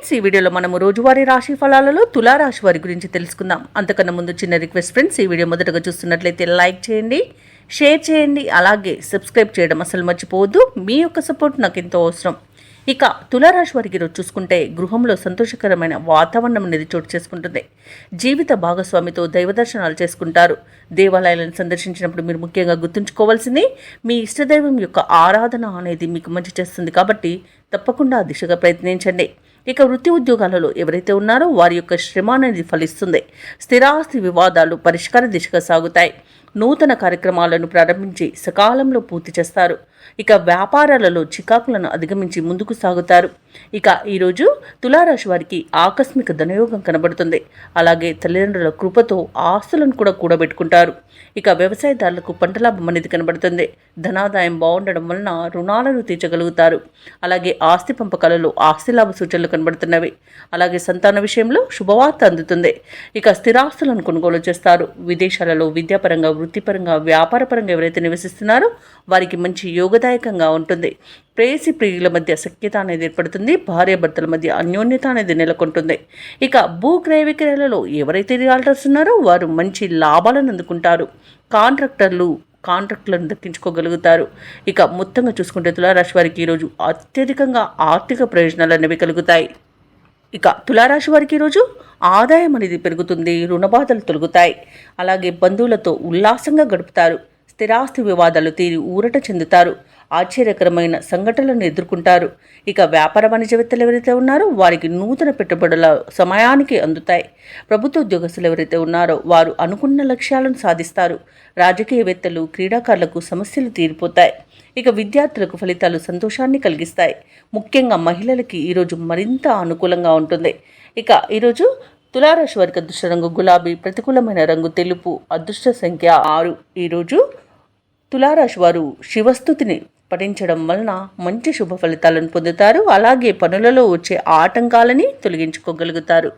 Friends, ఈ వీడియోలో మనము రోజువారీ రాశి ఫలాలలో తులారాశి వారి గురించి తెలుసుకుందాం. అంతకన్నా ముందు చిన్న రిక్వెస్ట్ ఫ్రెండ్స్, ఈ వీడియో మొదటగా చూస్తున్నట్లయితే లైక్ చేయండి, షేర్ చేయండి, అలాగే సబ్స్క్రైబ్ చేయడం అసలు మర్చిపోవద్దు. మీ యొక్క సపోర్ట్ నాకు ఎంతో అవసరం. ఇక తులారాశి వారికి ఈరోజు చూసుకుంటే గృహంలో సంతోషకరమైన వాతావరణం అనేది చోటు చేసుకుంటుంది. జీవిత భాగస్వామితో దైవ దర్శనాలు చేసుకుంటారు. దేవాలయాలను సందర్శించినప్పుడు మీరు ముఖ్యంగా గుర్తుంచుకోవాల్సింది మీ ఇష్టదైవం యొక్క ఆరాధన అనేది మీకు మంచి చేస్తుంది. కాబట్టి తప్పకుండా ఆ దిశగా ప్రయత్నించండి. ఇక వృత్తి ఉద్యోగాలలో ఎవరైతే ఉన్నారో వారి యొక్క శ్రమ అనేది ఫలిస్తుంది. స్థిరాస్తి వివాదాలు పరిష్కార దిశగా సాగుతాయి. నూతన కార్యక్రమాలను ప్రారంభించి సకాలంలో పూర్తి చేస్తారు. ఇక వ్యాపారాలలో చికాకులను అధిగమించి ముందుకు సాగుతారు. ఇక ఈరోజు తులారాశి వారికి ఆకస్మిక ధనయోగం కనబడుతుంది. అలాగే తల్లిదండ్రుల కృపతో ఆస్తులను కూడా కూడబెట్టుకుంటారు. ఇక వ్యవసాయదారులకు పంట లాభం అనేది కనబడుతుంది. ధనాదాయం బాగుండడం వలన రుణాలను తీర్చగలుగుతారు. అలాగే ఆస్తి పంపకాలలో ఆస్తి లాభ సూచనలు కనబడుతున్నవి. అలాగే సంతాన విషయంలో శుభవార్త అందుతుంది. ఇక స్థిరాస్తులను కొనుగోలు చేస్తారు. విదేశాలలో విద్యాపరంగా, వృత్తిపరంగా, వ్యాపారపరంగా ఎవరైతే నివసిస్తున్నారో వారికి మంచి యోగదాయకంగా ఉంటుంది. ప్రేయసి ప్రియుల మధ్య సఖ్యత అనేది ఏర్పడుతుంది. భార్యాభర్తల మధ్య అన్యోన్యత అనేది నెలకొంటుంది. ఇక భూక్రయ విక్రయాలలో ఎవరైతే రియాల్టర్స్ ఉన్నారో వారు మంచి లాభాలను అందుకుంటారు. కాంట్రాక్టులను దక్కించుకోగలుగుతారు. ఇక మొత్తంగా చూసుకుంటే తులారాశి వారికి ఈరోజు అత్యధికంగా ఆర్థిక ప్రయోజనాలు అనేవి కలుగుతాయి. ఇక తులారాశి వారికి ఈరోజు ఆదాయం అనేది పెరుగుతుంది. రుణబాధలు తొలగుతాయి. అలాగే బంధువులతో ఉల్లాసంగా గడుపుతారు. స్థిరాస్తి వివాదాలు తీరి ఊరట చెందుతారు. ఆశ్చర్యకరమైన సంఘటనలను ఎదుర్కొంటారు. ఇక వ్యాపార వాణిజ్యవేత్తలు ఎవరైతే ఉన్నారో వారికి నూతన పెట్టుబడుల సమయానికి అందుతాయి. ప్రభుత్వ ఉద్యోగస్తులు ఎవరైతే ఉన్నారో వారు అనుకున్న లక్ష్యాలను సాధిస్తారు. రాజకీయవేత్తలు, క్రీడాకారులకు సమస్యలు తీరిపోతాయి. ఇక విద్యార్థులకు ఫలితాలు సంతోషాన్ని కలిగిస్తాయి. ముఖ్యంగా మహిళలకి ఈరోజు మరింత అనుకూలంగా ఉంటుంది. ఇక ఈరోజు తులారాశి వారికి అదృష్ట రంగు గులాబీ, ప్రతికూలమైన రంగు తెలుపు, అదృష్ట సంఖ్య 6. ఈరోజు తులారాశి వారు శివస్తుతిని పఠించడం వలన మంచి శుభ ఫలితాలను పొందుతారు. అలాగే పనులలో వచ్చే ఆటంకాలని తొలగించుకోగలుగుతారు.